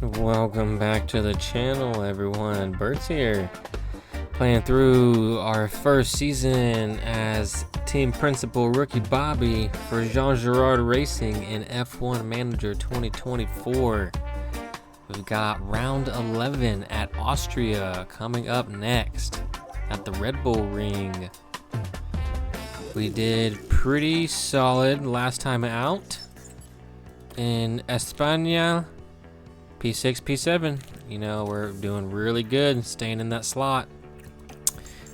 Welcome back to the channel, everyone. Bert's here, playing through our first season as team principal Rookie Bobby for jeangirardracing in F1 Manager 2024. We've got round 11 at Austria coming up next at the Red Bull Ring. We did pretty solid last time out in España. P6, P7, you know, we're doing really good, staying in that slot.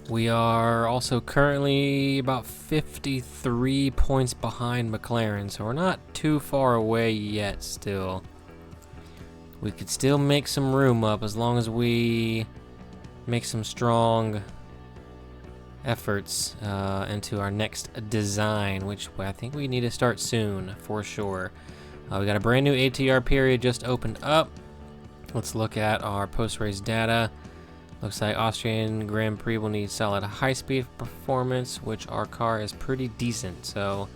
We are also currently about 53 points behind McLaren, so we're not too far away yet still. We could still make some room up as long as we make some strong efforts into our next design, which I think we need to start soon for sure. We got a brand new ATR period just opened up. Let's look at our post-race data. Looks like Austrian GP will need solid high-speed performance, which our car is pretty decent, so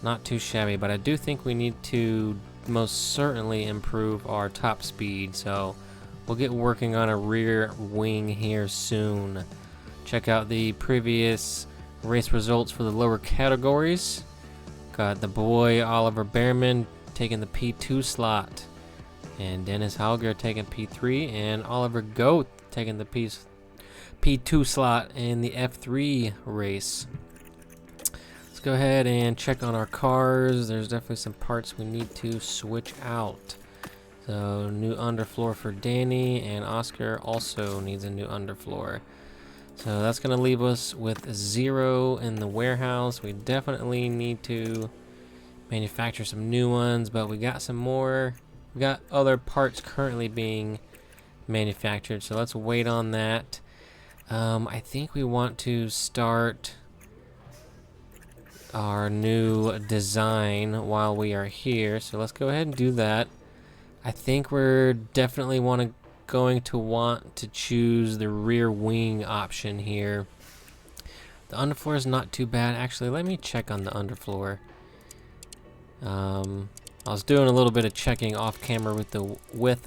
not too shabby. But I do think we need to most certainly improve our top speed, so we'll get working on a rear wing here soon. Check out the previous race results for the lower categories. Got the boy Oliver Behrman taking the P2 slot, and Dennis Hauger taking P3, and Oliver Goat taking the P2 slot in the F3 race. Let's go ahead and check on our cars. There's definitely some parts we need to switch out. So new underfloor for Danny, and Oscar also needs a new underfloor. So that's going to leave us with 0 in the warehouse. We definitely need to manufacture some new ones, but we got some more. We got other parts currently being manufactured, so let's wait on that. I think we want to start our new design while we are here, so let's go ahead and do that. I think we're definitely going to want to choose the rear wing option here. The underfloor is not too bad. Actually, let me check on the underfloor. I was doing a little bit of checking off camera with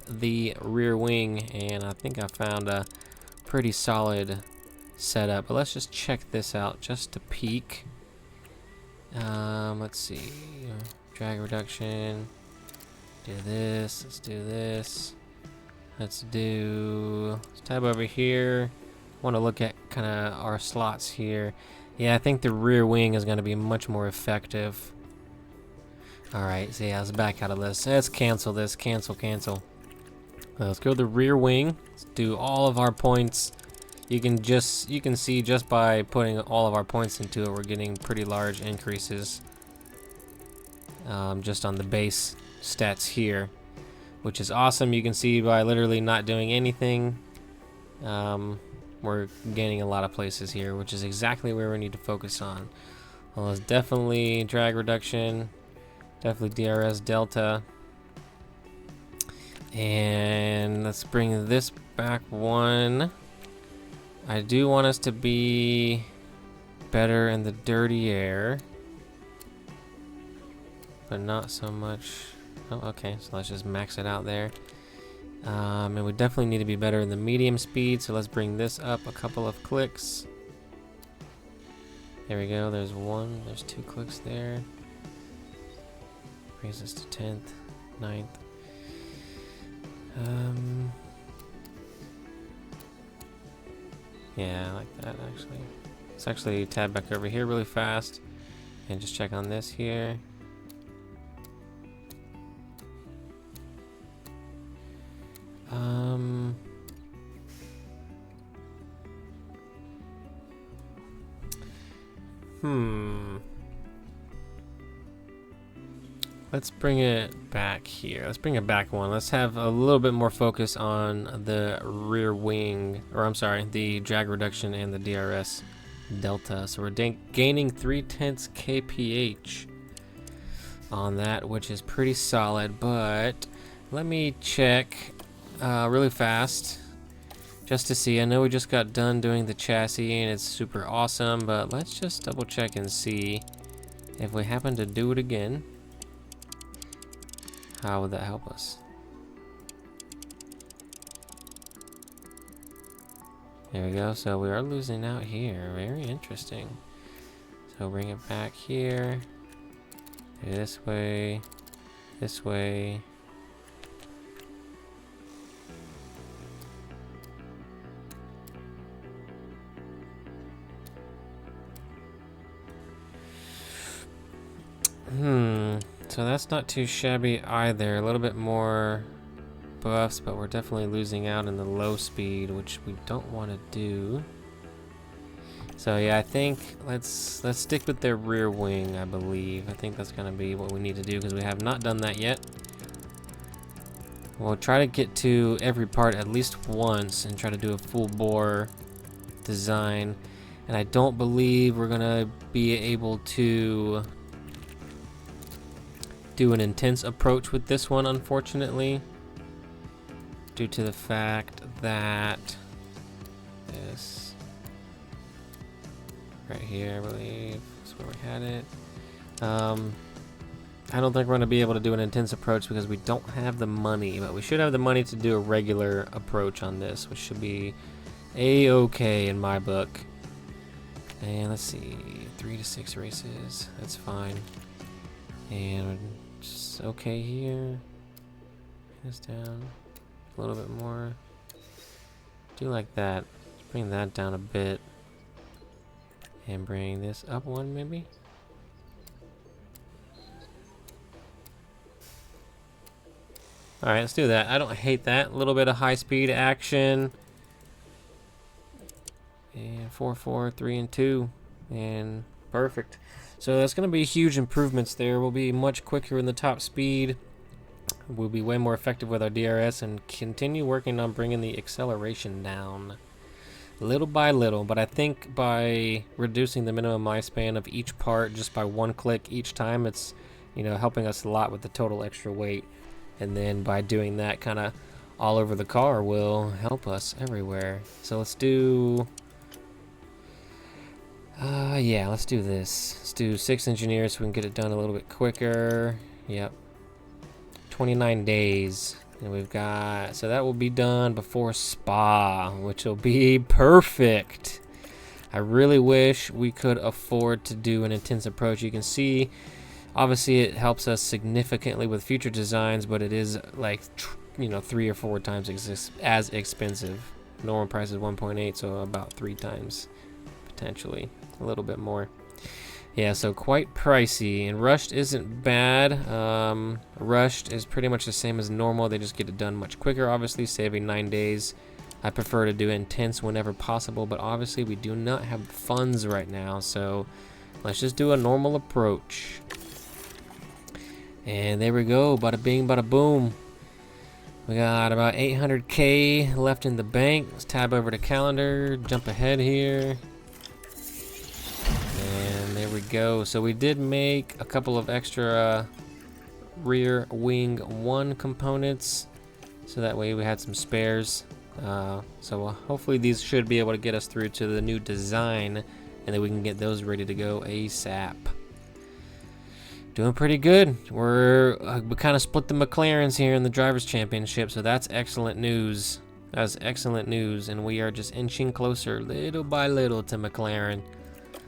the rear wing, and I think I found a pretty solid setup. But let's just check this out just to peek. Let's see, drag reduction. Do this. Let's do this. Let's tab over here. Want to look at kind of our slots here. Yeah, I think the rear wing is going to be much more effective. Alright, so yeah, let's back out of this. Let's cancel this. Cancel. Let's go to the rear wing. Let's do all of our points. You can see just by putting all of our points into it, we're getting pretty large increases. Just on the base stats here, which is awesome. You can see by literally not doing anything, we're gaining a lot of places here, which is exactly where we need to focus on. Well, it's definitely drag reduction. Definitely DRS delta. And let's bring this back one. I do want us to be better in the dirty air, but not so much. Oh, okay, so let's just max it out there. And we definitely need to be better in the medium speed, so let's bring this up a couple of clicks. There we go, there's 2 clicks there. Brings us to 10th, 9th. Yeah, I like that actually. Let's actually tab back over here really fast and just check on this here. Let's bring it back here. Let's bring it back one. Let's have a little bit more focus on the rear wing, or I'm sorry, the drag reduction and the DRS delta. So we're gaining 0.3 kph on that, which is pretty solid. But let me check really fast just to see. I know we just got done doing the chassis and it's super awesome, but let's just double check and see if we happen to do it again. How would that help us? There we go. So we are losing out here. Very interesting. So bring it back here. This way. This way. So that's not too shabby either. A little bit more buffs, but we're definitely losing out in the low speed, which we don't want to do. So yeah, I think let's stick with their rear wing, I believe. I think that's gonna be what we need to do because we have not done that yet. We'll try to get to every part at least once and try to do a full bore design. And I don't believe we're gonna be able to do an intense approach with this one, unfortunately, due to the fact that this right here, I believe, is where we had it. I don't think we're going to be able to do an intense approach because we don't have the money, but we should have the money to do a regular approach on this, which should be a-okay in my book. And let's see, 3 to 6 races, that's fine. And just okay here. Bring this down a little bit more. Do like that. Let's bring that down a bit. And bring this up one maybe. Alright, let's do that. I don't hate that. A little bit of high speed action. And 4, 4, 3, and 2. And perfect. So that's going to be huge improvements there. We'll be much quicker in the top speed. We'll be way more effective with our DRS and continue working on bringing the acceleration down little by little. But I think by reducing the minimum lifespan of each part just by one click each time, it's, you know, helping us a lot with the total extra weight. And then by doing that kind of all over the car will help us everywhere. So let's do... yeah, let's do this. Let's do 6 engineers so we can get it done a little bit quicker. Yep. 29 days. And we've got... So that will be done before Spa, which will be perfect. I really wish we could afford to do an intense approach. You can see, obviously it helps us significantly with future designs, but it is like, you know, 3 or 4 times as expensive. Normal price is 1.8, so about 3 times potentially. A little bit more. Yeah, so quite pricey. And rushed isn't bad. Rushed is pretty much the same as normal. They just get it done much quicker, obviously, saving 9 days. I prefer to do intense whenever possible, but obviously we do not have funds right now, so let's just do a normal approach. And there we go. Bada bing, bada boom. We got about 800K left in the bank. Let's tab over to calendar, jump ahead here. And there we go. So we did make a couple of extra rear wing 1 components, so that way we had some spares. So hopefully these should be able to get us through to the new design, and then we can get those ready to go ASAP. Doing pretty good. We kind of split the McLarens here in the Drivers' Championship, so that's excellent news. That's excellent news, and we are just inching closer little by little to McLaren.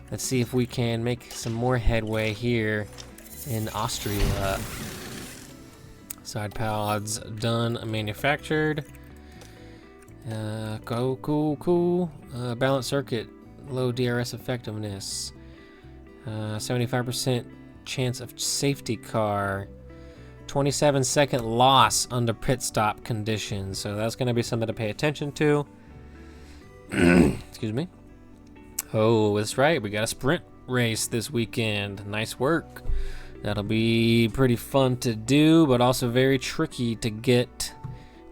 Let's see if we can make some more headway here in Austria. Side pods done, manufactured. Cool. Balanced circuit, low DRS effectiveness. 75% chance of safety car. 27-second loss under pit stop conditions. So that's going to be something to pay attention to. Excuse me. Oh, that's right. We got a sprint race this weekend. Nice work. That'll be pretty fun to do, but also very tricky to get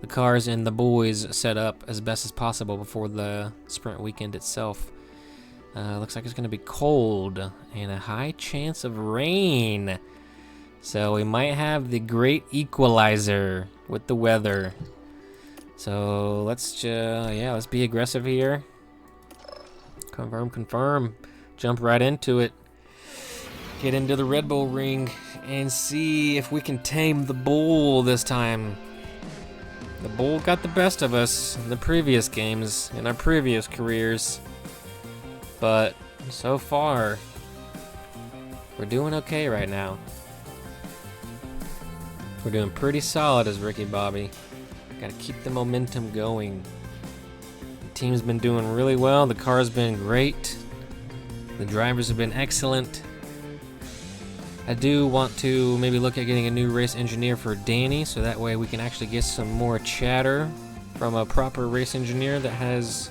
the cars and the boys set up as best as possible before the sprint weekend itself. Looks like it's going to be cold and a high chance of rain. So we might have the great equalizer with the weather. So let's be aggressive here. Confirm. Jump right into it. Get into the Red Bull ring and see if we can tame the bull this time. The bull got the best of us in the previous games, in our previous careers. But so far, we're doing okay right now. We're doing pretty solid as Ricky Bobby. Gotta keep the momentum going. The team's been doing really well. The car's been great. The drivers have been excellent. I do want to maybe look at getting a new race engineer for Danny, so that way we can actually get some more chatter from a proper race engineer that has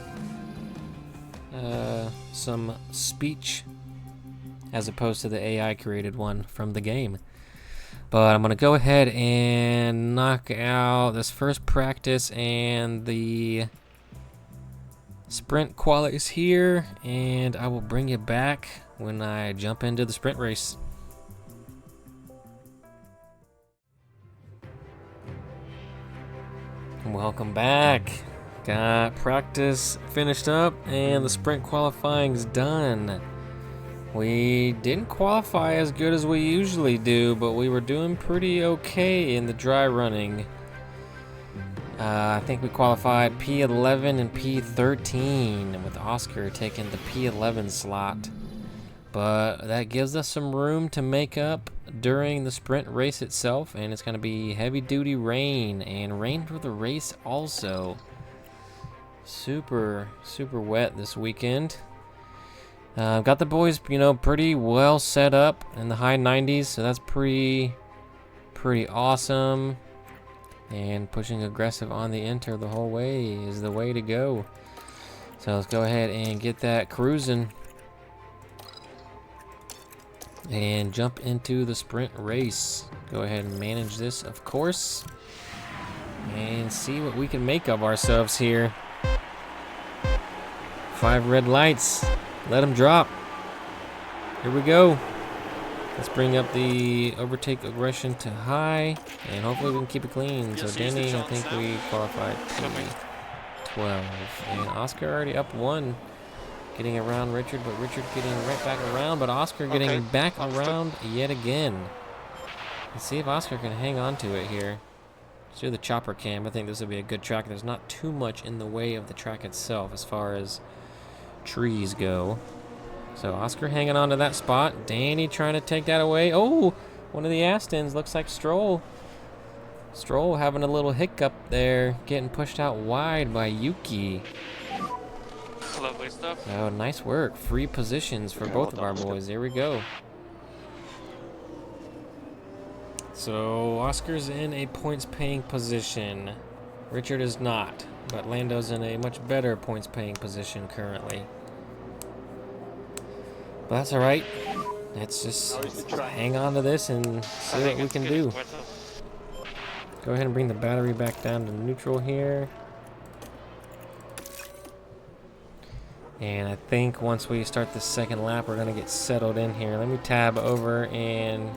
some speech, as opposed to the AI created one from the game. But I'm going to go ahead and knock out this first practice and the sprint qualies here, and I will bring you back when I jump into the sprint race. Welcome back. Got practice finished up and the sprint qualifying's done. We didn't qualify as good as we usually do, but we were doing pretty okay in the dry running. I think we qualified P11 and P13, with Oscar taking the P11 slot. But that gives us some room to make up during the sprint race itself, and it's going to be heavy-duty rain, and rain for the race also. Super, super wet this weekend. Got the boys, pretty well set up in the high 90s, so that's pretty awesome. And pushing aggressive on the enter the whole way is the way to go. So let's go ahead and get that cruising and jump into the sprint race. Go ahead and manage this, of course, and see what we can make of ourselves here. 5 red lights. Let them drop. Here we go. Let's bring up the overtake aggression to high, and hopefully we can keep it clean. So Danny, I think we qualified P12, and Oscar already up 1, getting around Richard, but Richard getting right back around, but Oscar getting back around yet again. Let's see if Oscar can hang on to it here. Let's do the chopper cam. I think this will be a good track. There's not too much in the way of the track itself as far as trees go. So Oscar hanging on to that spot. Danny trying to take that away. Oh, one of the Astons looks like Stroll. Stroll having a little hiccup there, getting pushed out wide by Yuki. Lovely stuff. Oh, nice work. Free positions for both of our boys. There we go. So Oscar's in a points-paying position. Richard is not, but Lando's in a much better points-paying position currently. But that's all right. Let's just hang on to this and see what we can do. Go ahead and bring the battery back down to neutral here. And I think once we start the second lap, we're going to get settled in here. Let me tab over, and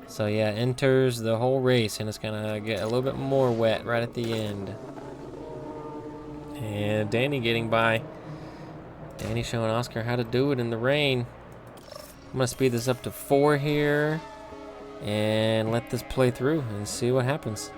so yeah, enters the whole race, and it's going to get a little bit more wet right at the end. And Danny getting by. Danny showing Oscar how to do it in the rain. I'm going to speed this up to 4 here and let this play through and see what happens.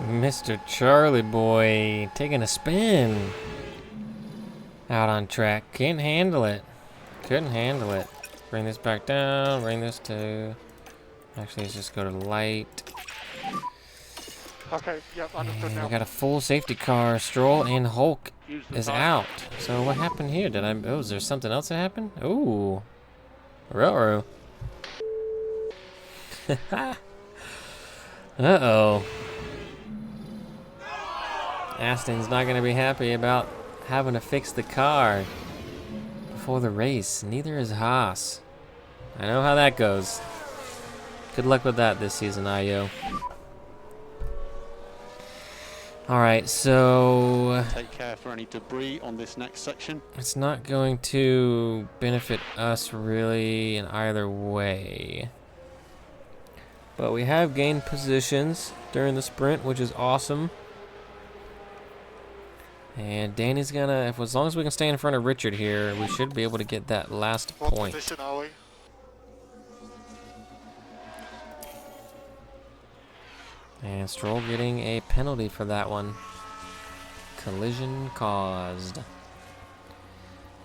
Mr. Charlie Boy taking a spin. Out on track. Can't handle it. Couldn't handle it. Bring this back down. Bring this to... Actually, let's just go to light. Okay, yep, understood And now. we got a full safety car. Stroll and Hulk is out. So what happened here? Did I... Oh, is there something else that happened? Ooh. Ruh-roh. Uh-oh. Aston's not going to be happy about having to fix the car before the race. Neither is Haas. I know how that goes. Good luck with that this season, Io. Alright, so... Take care for any debris on this next section. It's not going to benefit us really in either way. But we have gained positions during the sprint, which is awesome. And Danny's gonna, as long as we can stay in front of Richard here, we should be able to get that last What point. position are we? And Stroll getting a penalty for that one. Collision caused.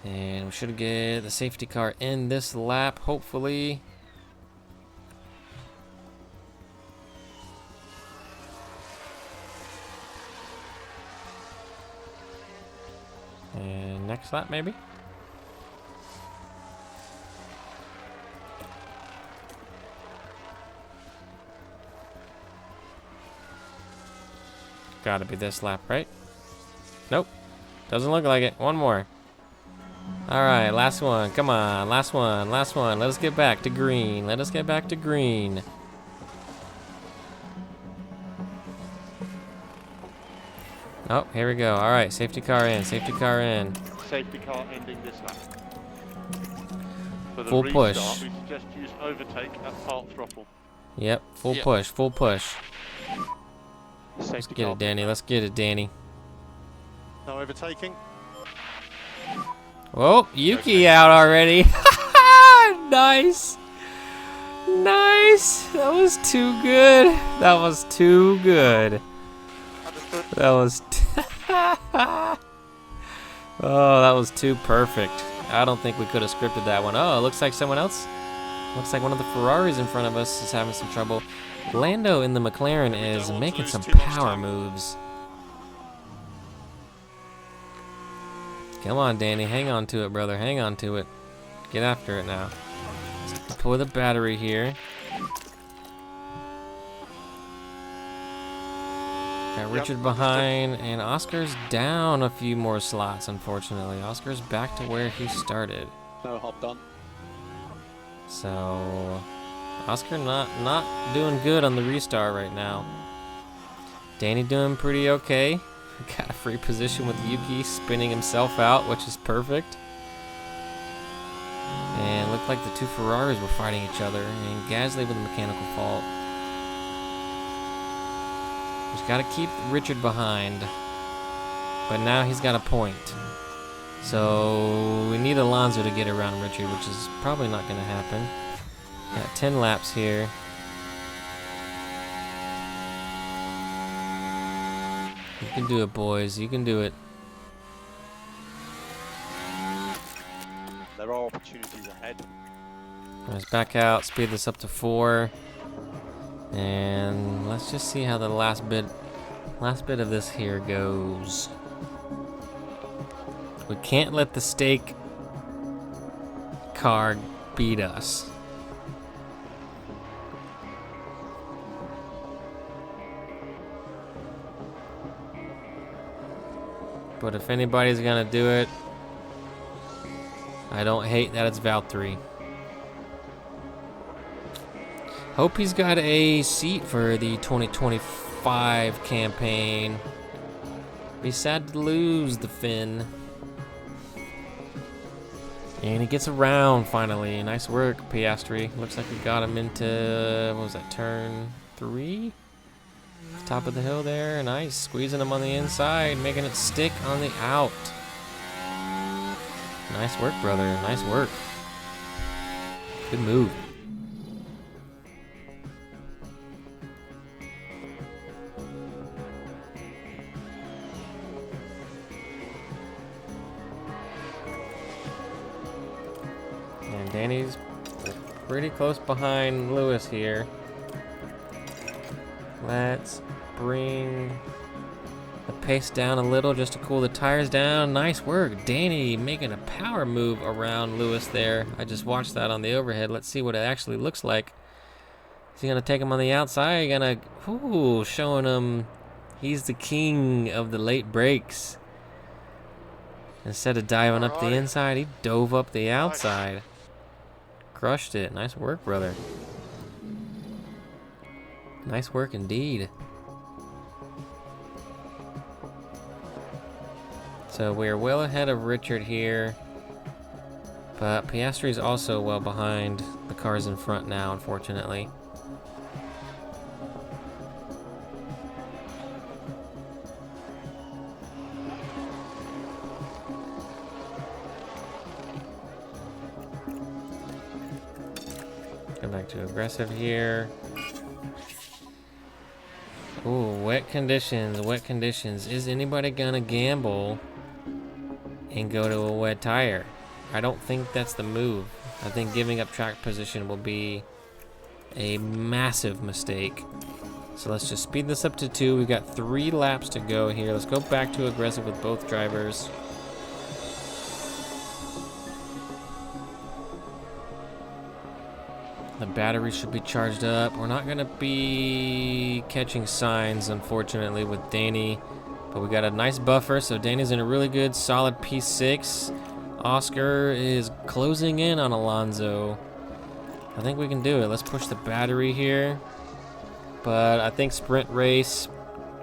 And we should get the safety car in this lap, hopefully. And next lap, maybe? Gotta be this lap, right? Nope. Doesn't look like it. One more. Alright, last one. Come on. Last one. Last one. Let us get back to green. Let us get back to green. Oh, here we go. Alright, safety car in. Safety car in. Safety car ending this lap. For the Full restart, push. we suggest use overtake at part throttle. Yep, full Yep. push. Full push. Safety Let's get car. it, Danny. Let's get it, Danny. No overtaking. Whoa, Yuki out already. Nice. Nice. That was too good. That was too good. Understood. That was... Oh, that was too perfect. I don't think we could have scripted that one. Oh, it looks like someone else. Looks like one of the Ferraris in front of us is having some trouble. Lando in the McLaren is making some power moves. Come on, Danny. Hang on to it, brother. Hang on to it. Get after it now. Let's deploy the battery here. Got Richard behind, and Oscar's down a few more slots, unfortunately. Oscar's back to where he started. No hop done. So, Oscar not doing good on the restart right now. Danny doing pretty okay. Got a free position with Yuki spinning himself out, which is perfect. And looked like the two Ferraris were fighting each other, and Gasly with a mechanical fault. Just got to keep Richard behind. But now he's got a point. So we need Alonso to get around Richard, which is probably not going to happen. Got 10 laps here. You can do it, boys. You can do it. There are opportunities ahead. Let's back out, speed this up to 4. And let's just see how the last bit of this here goes. We can't let the stake car beat us. But if anybody's gonna do it, I don't hate that it's Valtteri. Hope he's got a seat for the 2025 campaign. Be sad to lose the Finn. And he gets around finally. Nice work, Piastri. Looks like we got him into, what was that, turn 3? Top of the hill there. Nice. Squeezing him on the inside, making it stick on the out. Nice work, brother. Nice work. Good move. And Danny's pretty close behind Lewis here. Let's bring the pace down a little just to cool the tires down. Nice work. Danny making a power move around Lewis there. I just watched that on the overhead. Let's see what it actually looks like. Is he going to take him on the outside? Going to, ooh, showing him he's the king of the late breaks. Instead of diving up the inside, he dove up the outside. Crushed it. Nice work, brother. Nice work indeed. So we're well ahead of Richard here, but Piastri is also well behind the cars in front now, unfortunately. Go back to aggressive here. Ooh, wet conditions, wet conditions. Is anybody gonna gamble and go to a wet tire? I don't think that's the move. I think giving up track position will be a massive mistake. So let's just speed this up to 2. We've got 3 laps to go here. Let's go back to aggressive with both drivers. The battery should be charged up. We're not gonna be catching signs, unfortunately, with Danny, but we got a nice buffer, so Danny's in a really good, solid P6. Oscar is closing in on Alonso. I think we can do it. Let's push the battery here, but I think sprint race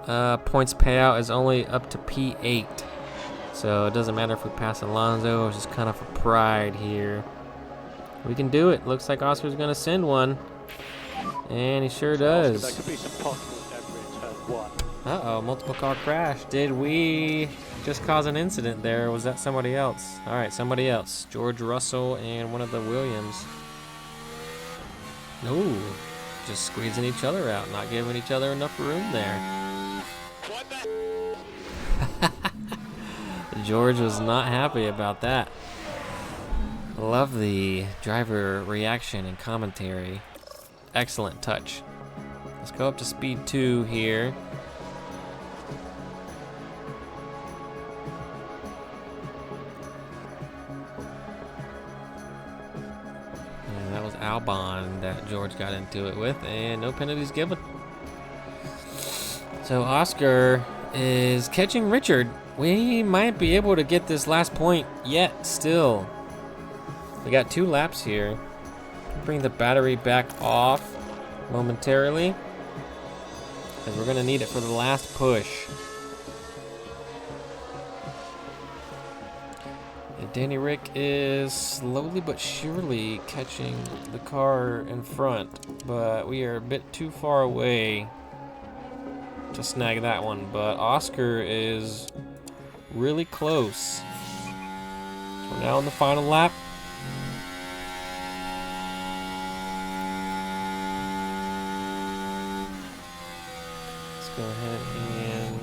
points payout is only up to P8, so it doesn't matter if we pass Alonso. It's just kind of for pride here. We can do it. Looks like Oscar's gonna send one, and he sure does. Oscar, there could be some possible debris in turn 1. Uh-oh, multiple car crash. Did we just cause an incident there, or was that somebody else? All right, somebody else. George Russell and one of the Williams. No, just squeezing each other out, not giving each other enough room there. What the? George was not happy about that. Love the driver reaction and commentary. Excellent touch. Let's go up to speed 2 here. And that was Albon that George got into it with, and no penalties given. So Oscar is catching Richard. We might be able to get this last point yet still. We got 2 laps here. Bring the battery back off momentarily, because we're gonna need it for the last push. And Danny Rick is slowly but surely catching the car in front, but we are a bit too far away to snag that one. But Oscar is really close. We're now on the final lap. Go ahead and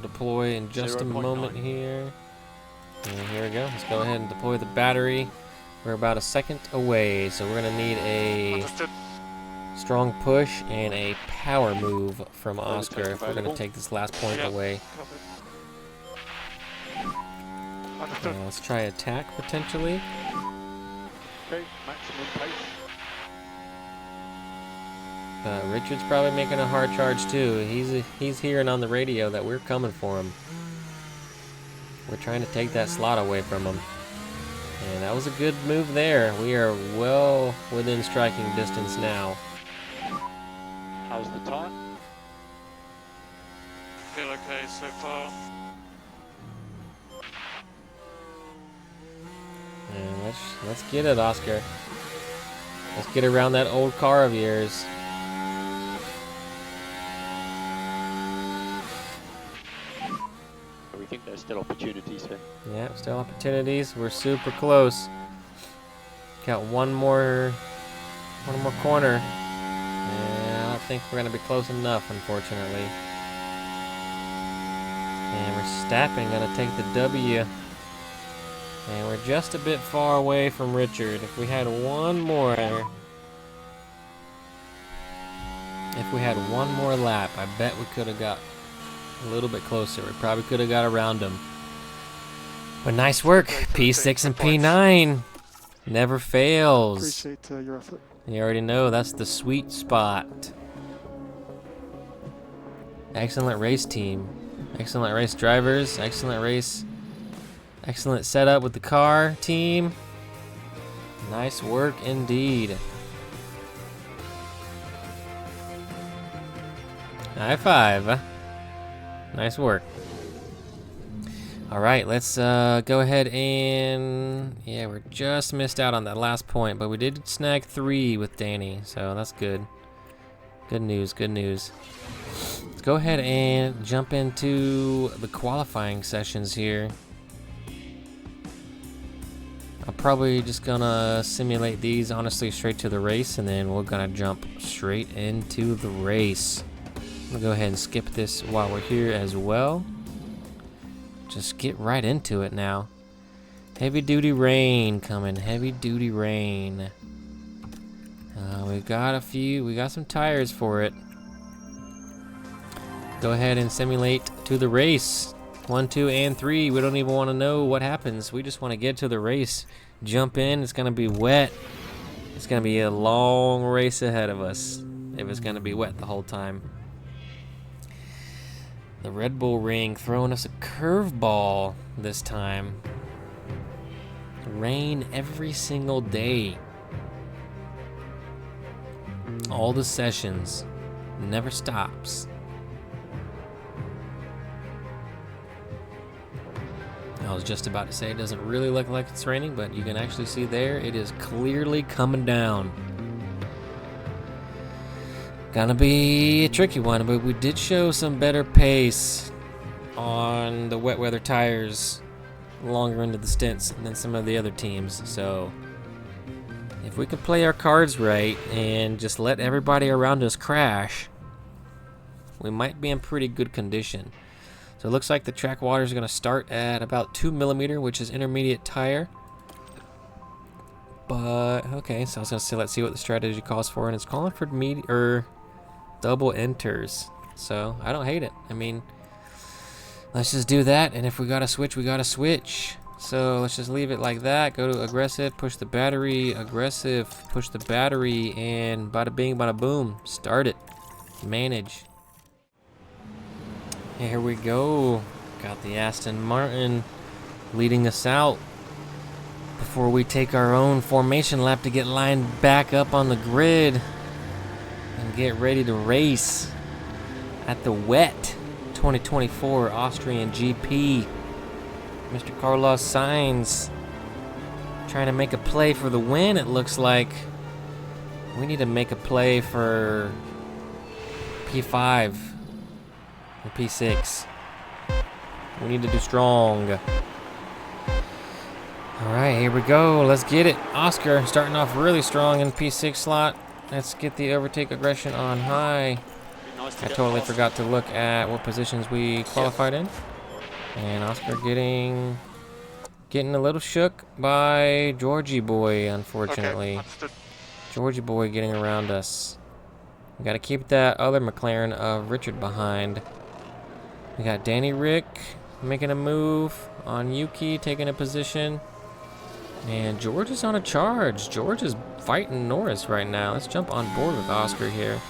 deploy in just a moment here. And here we go. Let's go ahead and deploy the battery. We're about a second away, so we're gonna need a strong push and a power move from Oscar if we're gonna take this last point away. Let's try attack potentially. Okay, maximum pace. Richard's probably making a hard charge too. He's hearing on the radio that we're coming for him. We're trying to take that slot away from him. And that was a good move there. We are well within striking distance now. How's the time? Feel okay so far. And let's get it, Oscar. Let's get around that old car of yours. We think there's Still opportunities here. Yeah, still opportunities. We're super close. Got one more corner. And I don't think we're gonna be close enough, unfortunately. And Verstappen gonna take the W. And we're just a bit far away from Richard. If we had one more lap, I bet we could have got a little bit closer. We probably could have got around him. But nice work, P6 and P9. Never fails. Appreciate your effort. You already know that's the sweet spot. Excellent race team. Excellent race drivers. Excellent setup with the car team. Nice work indeed. High five. Nice work. All right, let's go ahead and we're just missed out on that last point, but we did snag 3 with Danny, so that's good. Good news, good news. Let's go ahead and jump into the qualifying sessions here. I'm probably just gonna simulate these honestly straight to the race, and then we're gonna jump straight into the race. I'm gonna go ahead and skip this while we're here as well. Just get right into it now. Heavy duty rain coming, heavy duty rain. We got some tires for it. Go ahead and simulate to the race. 1, 2, and 3. We don't even want to know what happens. We just want to get to the race. Jump in. It's gonna be wet. It's gonna be a long race ahead of us if it's gonna be wet the whole time. The Red Bull Ring throwing us a curveball this time. Rain every single day. All the sessions. Never stops. I was just about to say it doesn't really look like it's raining, but you can actually see there it is clearly coming down. Gonna be a tricky one, but we did show some better pace on the wet weather tires longer into the stints than some of the other teams. So if we can play our cards right and just let everybody around us crash, we might be in pretty good condition. So it looks like the track water is gonna start at about 2mm, which is intermediate tire. But okay, so I was gonna say let's see what the strategy calls for, and it's calling for double enters. So I don't hate it. I mean, let's just do that, and if we gotta switch, we gotta switch. So let's just leave it like that. Go to aggressive, push the battery, aggressive, push the battery, and bada bing, bada boom. Start it. Manage. Here we go. Got the Aston Martin leading us out before we take our own formation lap to get lined back up on the grid and get ready to race at the wet 2024 Austrian GP. Mr. Carlos Sainz trying to make a play for the win, it looks like. We need to make a play for P5 and P6. We need to do strong. Alright, here we go. Let's get it. Oscar starting off really strong in P6 slot. Let's get the overtake aggression on high. I totally forgot to look at what positions we qualified in. And Oscar getting a little shook by Georgie Boy, unfortunately. Okay, Georgie Boy getting around us. We got to keep that other McLaren of Richard behind. We got Danny Rick making a move on Yuki, taking a position. And George is on a charge. George is fighting Norris right now. Let's jump on board with Oscar here.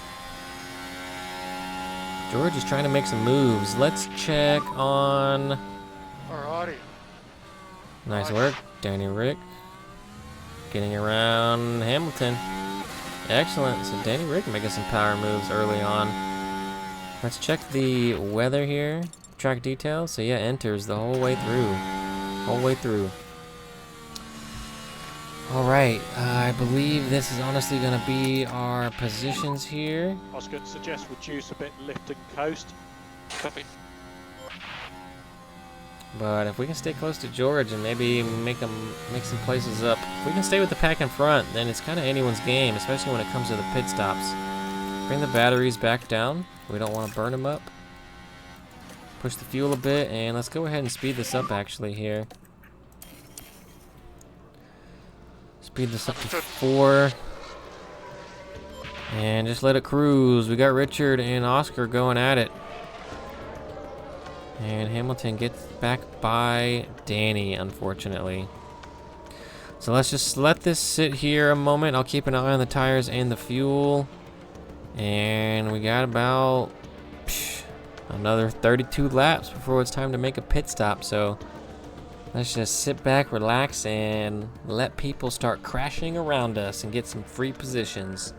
George is trying to make some moves. Let's check on... Alrighty. Nice work, Danny Rick. Getting around Hamilton. Excellent. So Danny Rick making some power moves early on. Let's check the weather here. Track details. So yeah, enters the whole way through. Whole way through. Alright, I believe this is honestly going to be our positions here. I was going to suggest reduce a bit lift and coast. Copy. But if we can stay close to George and maybe make some places up, if we can stay with the pack in front, then it's kind of anyone's game, especially when it comes to the pit stops. Bring the batteries back down. We don't want to burn them up. Push the fuel a bit, and let's go ahead and speed this up actually here. Speed this up to 4. And just let it cruise. We got Richard and Oscar going at it. And Hamilton gets back by Danny, unfortunately. So let's just let this sit here a moment. I'll keep an eye on the tires and the fuel. And we got about another 32 laps before it's time to make a pit stop. So let's just sit back, relax, and let people start crashing around us and get some free positions.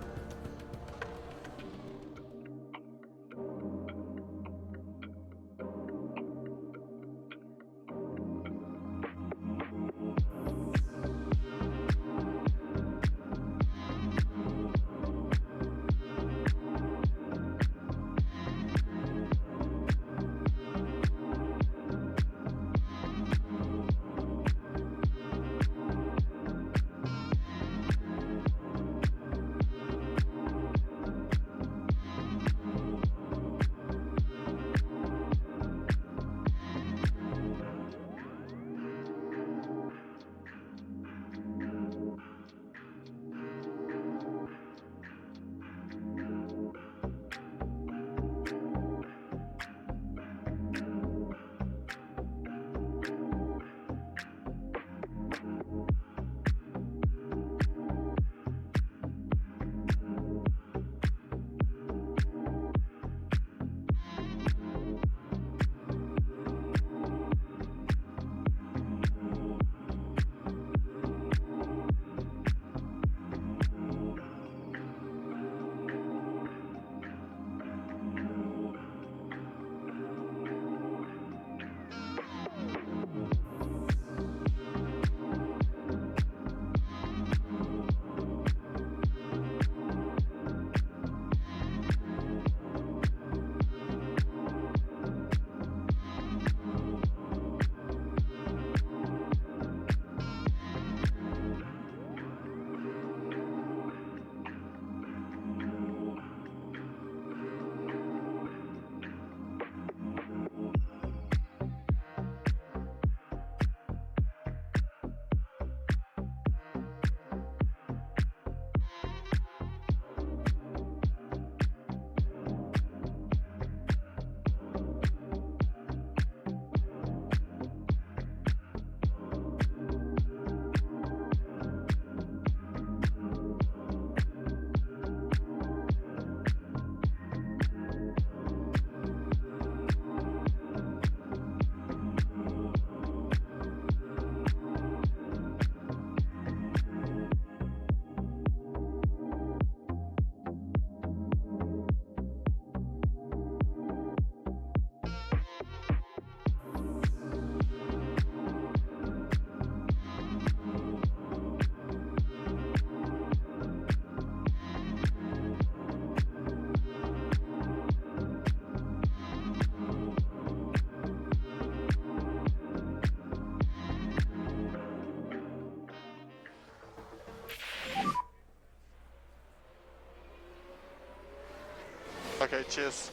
Okay, cheers.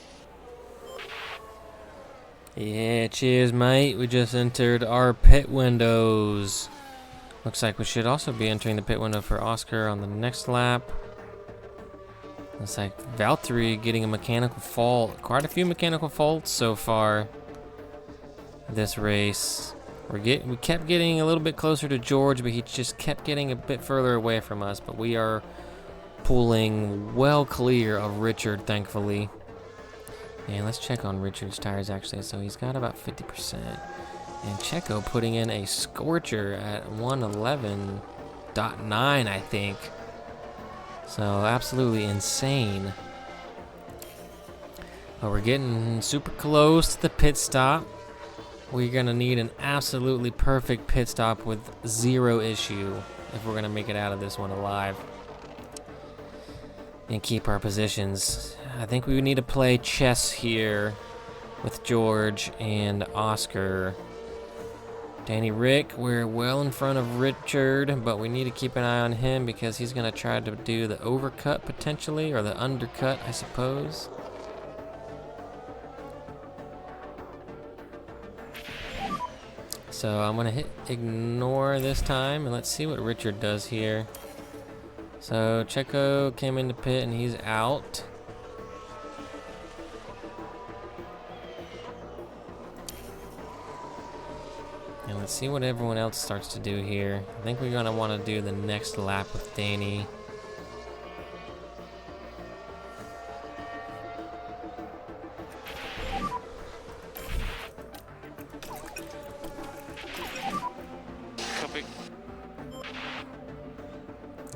Yeah, cheers, mate. We just entered our pit windows. Looks like we should also be entering the pit window for Oscar on the next lap. Looks like Valtteri getting a mechanical fault. Quite a few mechanical faults so far this race. We kept getting a little bit closer to George, but he just kept getting a bit further away from us. But we are pulling well clear of Richard, thankfully. And let's check on Richard's tires, actually. So he's got about 50%. And Checo putting in a scorcher at 111.9, I think. So absolutely insane. But we're getting super close to the pit stop. We're going to need an absolutely perfect pit stop with zero issue if we're going to make it out of this one alive and keep our positions. I think we need to play chess here with George and Oscar Danny Rick, we're well in front of Richard, but we need to keep an eye on him because he's going to try to do the overcut potentially, or the undercut, I suppose. So I'm going to hit ignore this time, and let's see what Richard does here. So Checo came into pit and he's out. And let's see what everyone else starts to do here. I think we're gonna want to do the next lap with Danny. Copy.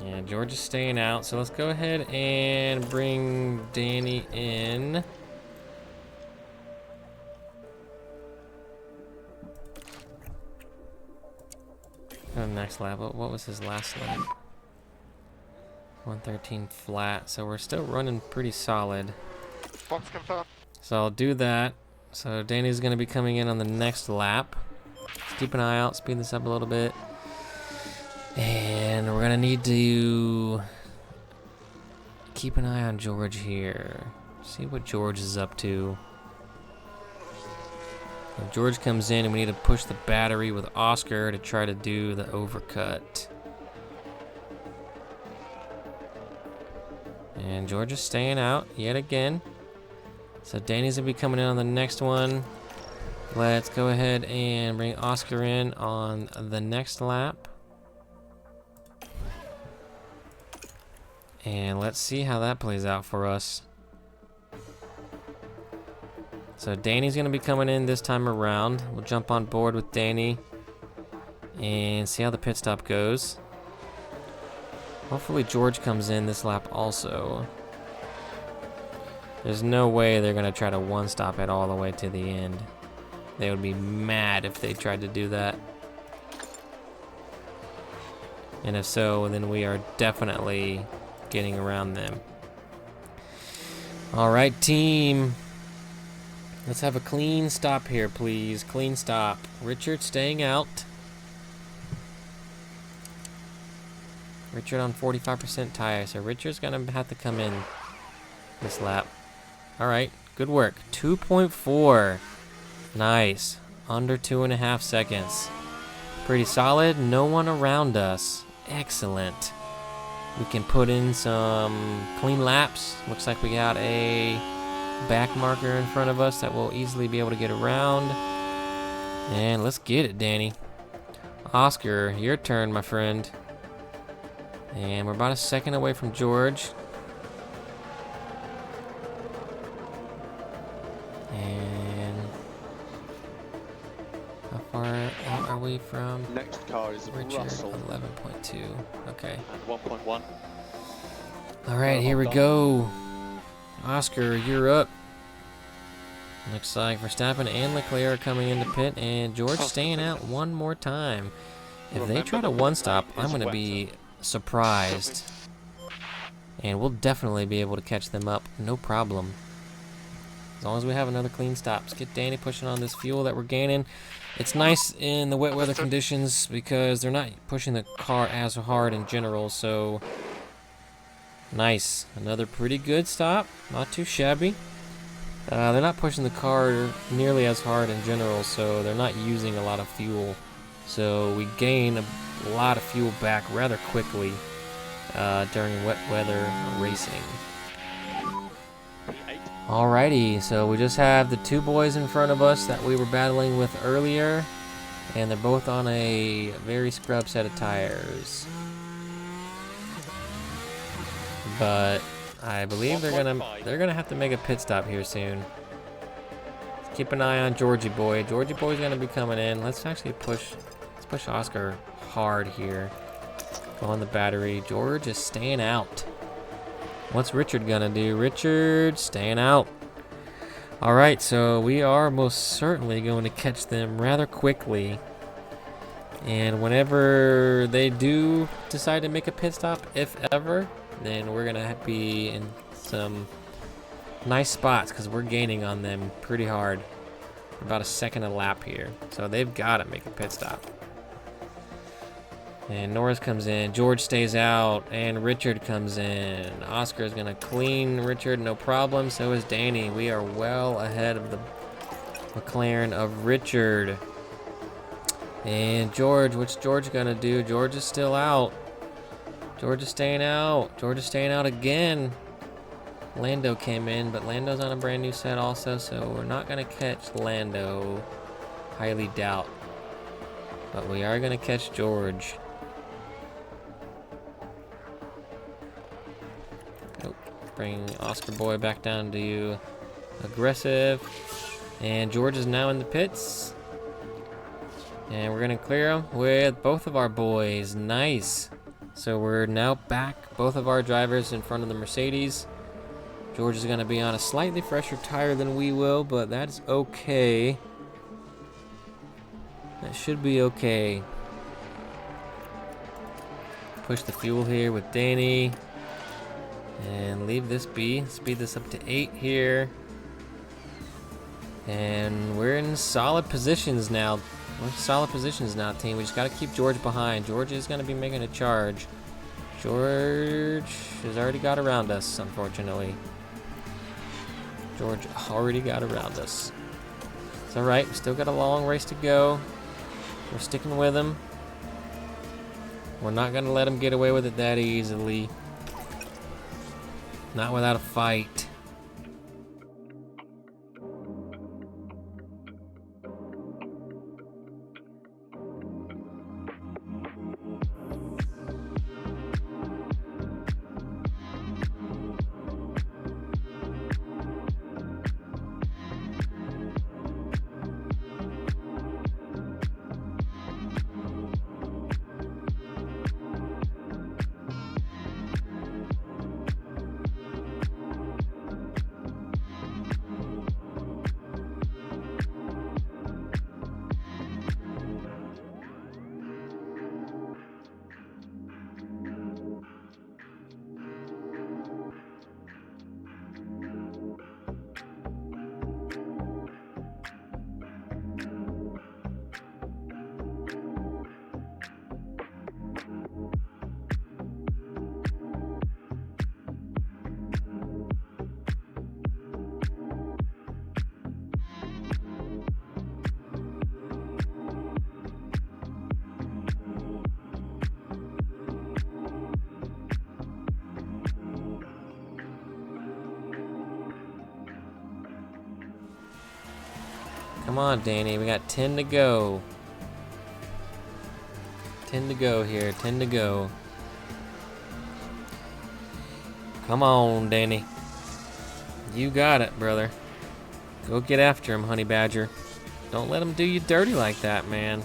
Yeah, George is staying out, so let's go ahead and bring Danny in. Go to the next lap. What was his last lap? 113 flat, so we're still running pretty solid. Box confirmed. So I'll do that. So Danny's gonna be coming in on the next lap. Let's keep an eye out, speed this up a little bit. And we're gonna need to keep an eye on George here. See what George is up to. If George comes in and we need to push the battery with Oscar to try to do the overcut. And George is staying out yet again. So Danny's gonna be coming in on the next one. Let's go ahead and bring Oscar in on the next lap. And let's see how that plays out for us. So Danny's gonna be coming in this time around. We'll jump on board with Danny and see how the pit stop goes. Hopefully George comes in this lap also. There's no way they're gonna try to one stop it all the way to the end. They would be mad if they tried to do that. And if so, then we are definitely getting around them. All right, team. Let's have a clean stop here, please. Clean stop. Richard staying out. Richard on 45% tire, so Richard's gonna have to come in this lap. All right, good work. 2.4. Nice. Under 2.5 seconds. Pretty solid. No one around us. Excellent. We can put in some clean laps. Looks like we got a back marker in front of us that we'll easily be able to get around. And let's get it, Danny. Oscar, your turn, my friend. And we're about a second away from George. And how far out are we from Next car is Richard? Russell 11.2. Okay. and 1.1. All right, here we go. Oscar, you're up. Looks like Verstappen and Leclerc are coming into pit, and George staying out one more time. If they try to one stop, I'm going to be surprised. And we'll definitely be able to catch them up, no problem. As long as we have another clean stop. Let's get Danny pushing on this fuel that we're gaining. It's nice in the wet weather conditions because they're not pushing the car as hard in general, so nice. Another pretty good stop, not too shabby. They're not pushing the car nearly as hard in general, so they're not using a lot of fuel. So we gain a lot of fuel back rather quickly during wet weather racing. Alrighty, so we just have the two boys in front of us that we were battling with earlier, and they're both on a very scrub set of tires. But I believe they're gonna have to make a pit stop here soon. Keep an eye on Georgie boy. Georgie boy's gonna be coming in. Let's push Oscar hard here. Go on the battery. George is staying out. What's Richard gonna do? Richard staying out. All right, so we are most certainly going to catch them rather quickly. And whenever they do decide to make a pit stop, if ever, then we're gonna be in some nice spots because we're gaining on them pretty hard. about a second a lap here. So they've got to make a pit stop. And Norris comes in, George stays out, and Richard comes in. Oscar's gonna clean Richard, no problem. So is Danny. We are well ahead of the McLaren of Richard. And George, what's George gonna do? George is still out. George is staying out. George is staying out again. Lando came in, but Lando's on a brand new set also, so we're not gonna catch Lando. Highly doubt. But we are gonna catch George. Bring Oscar Boy back down to aggressive. And George is now in the pits. And we're going to clear him with both of our boys. Nice. So we're now back, both of our drivers in front of the Mercedes. George is going to be on a slightly fresher tire than we will, but that's okay. That should be okay. Push the fuel here with Danny. And leave this be. Speed this up to 8 here. And we're in solid positions now. We're in solid positions now, team. We just got to keep George behind. George is going to be making a charge. George has already got around us, unfortunately. George already got around us. It's alright. We still got a long race to go. We're sticking with him. We're not going to let him get away with it that easily. Not without a fight. Come on, Danny. We got 10 to go. 10 to go here. 10 to go. Come on, Danny. You got it, brother. Go get after him, honey badger. Don't let him do you dirty like that, man.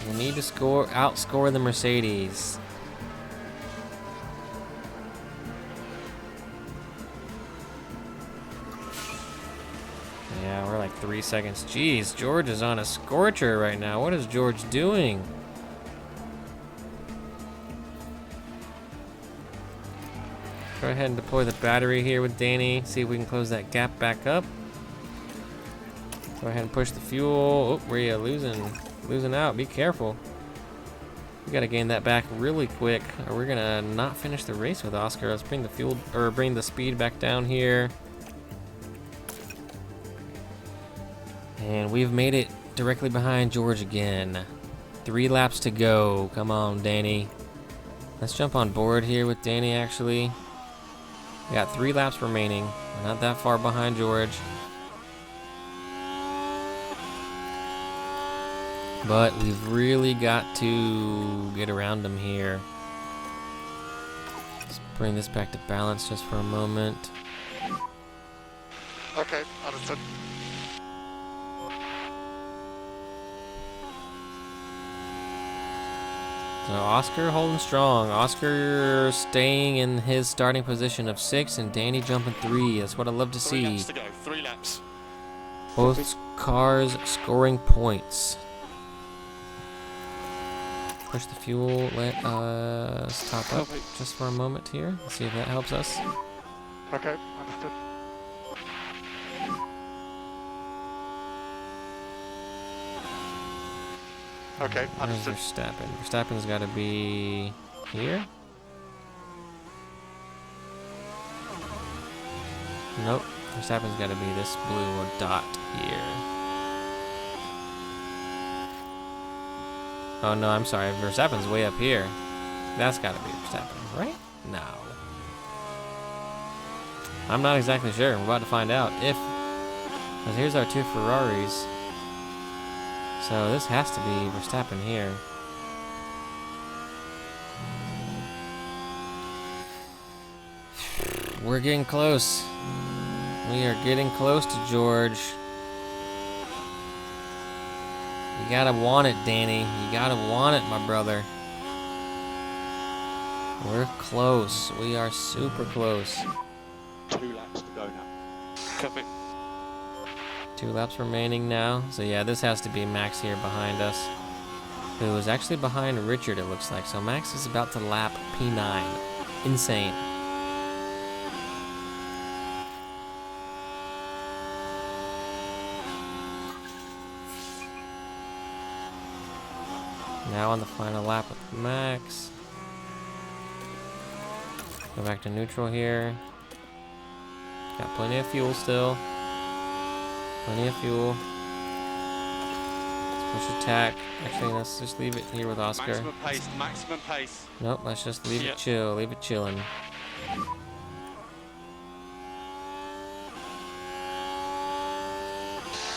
We need to outscore the Mercedes. Yeah, we're like 3 seconds. Jeez, George is on a scorcher right now. What is George doing? Go ahead and deploy the battery here with Danny. See if we can close that gap back up. Go ahead and push the fuel. Oh, we're losing out. Be careful. We gotta gain that back really quick, or we're gonna not finish the race with Oscar. Let's bring the fuel, or bring the speed back down here. And we've made it directly behind George again. 3 laps to go. Come on, Danny. Let's jump on board here with Danny, actually. We got 3 laps remaining. We're not that far behind George. But we've really got to get around him here. Let's bring this back to balance just for a moment. Okay, understood. So Oscar holding strong. Oscar staying in his starting position of 6 and Danny jumping 3. That's what I love to 3 see. laps to go. 3 laps. Both cars scoring points. Push the fuel. Let us top up just for a moment here. See if that helps us. Okay, understood. Okay, Where's understood. Verstappen? Verstappen's got to be here? Nope. Verstappen's got to be this blue or dot here. Oh no, I'm sorry. Verstappen's way up here. That's got to be Verstappen, right? No. I'm not exactly sure. We're about to find out. Because here's our two Ferraris. So this has to be Verstappen here. We're getting close. We are getting close to George. You gotta want it, Danny. You gotta want it, my brother. We're close. We are super close. 2 laps to go now. Copy. 2 laps remaining now. So yeah, this has to be Max here behind us. Who is actually behind Richard, it looks like. So Max is about to lap P9. Insane. Now on the final lap with Max. Go back to neutral here. Got plenty of fuel still. Plenty of fuel. Let's push attack. Actually, let's just leave it here with Oscar. Maximum pace, maximum pace. Nope, let's just leave Yeah. it chill. Leave it chilling.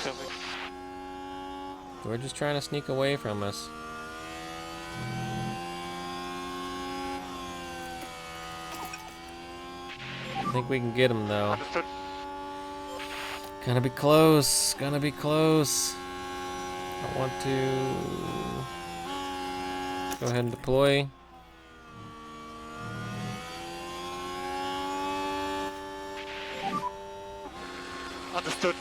Copy. We're just trying to sneak away from us. I think we can get him though. Understood. Gonna be close. Gonna be close. I want to go ahead and deploy. Understood.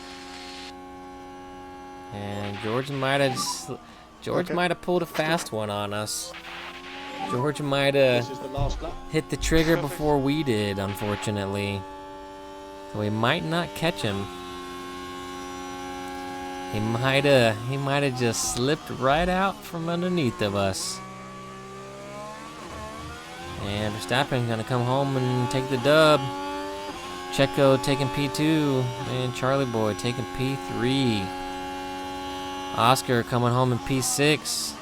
And George might have pulled a fast one on us. George might have This is the last lap. hit the trigger before we did, unfortunately. So we might not catch him. He might have just slipped right out from underneath of us. And Verstappen gonna come home and take the dub. Checo taking P2 and Charlie Boy taking P3. Oscar coming home in P6.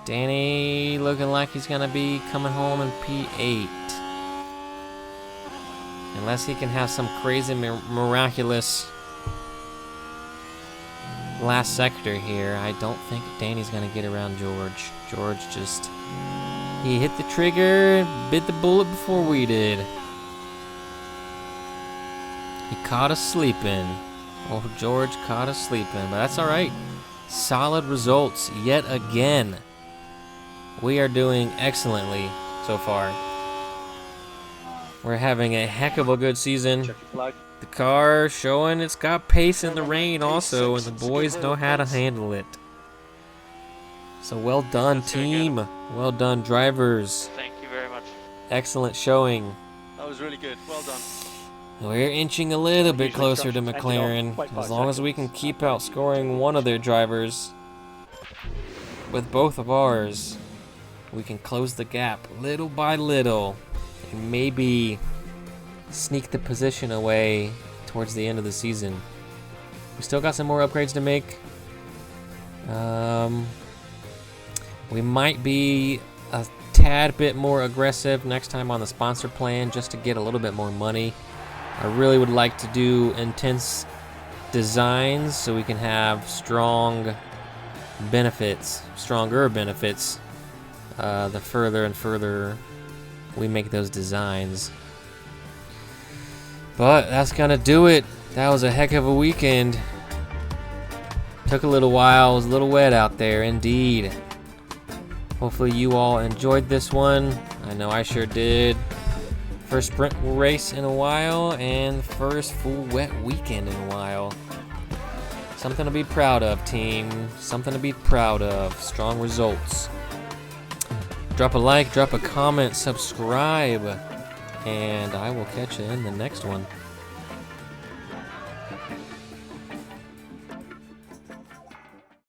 Danny looking like he's gonna be coming home in P8. Unless he can have some crazy miraculous last sector here, I don't think Danny's gonna get around George. George just, he hit the trigger, bit the bullet before we did. He caught us sleeping. Oh, George caught us sleeping, but that's all right. Solid results yet again. We are doing excellently so far. We're having a heck of a good season. Check your flag. The car showing it's got pace in the rain also, and the boys know how to handle it. So well done, team. Well done, drivers. Thank you very much. Excellent showing. That was really good. Well done. We're inching a little bit closer to McLaren. As long as we can keep outscoring one of their drivers with both of ours, we can close the gap little by little and maybe sneak the position away towards the end of the season. We still got some more upgrades to make. We might be a tad bit more aggressive next time on the sponsor plan just to get a little bit more money. I really would like to do intense designs so we can have stronger benefits, the further and further we make those designs. But that's gonna do it. That was a heck of a weekend. Took a little while, it was a little wet out there indeed. Hopefully you all enjoyed this one. I know I sure did. First sprint race in a while and first full wet weekend in a while. Something to be proud of, team. Something to be proud of. Strong results. Drop a like, drop a comment, subscribe, and I will catch you in the next one.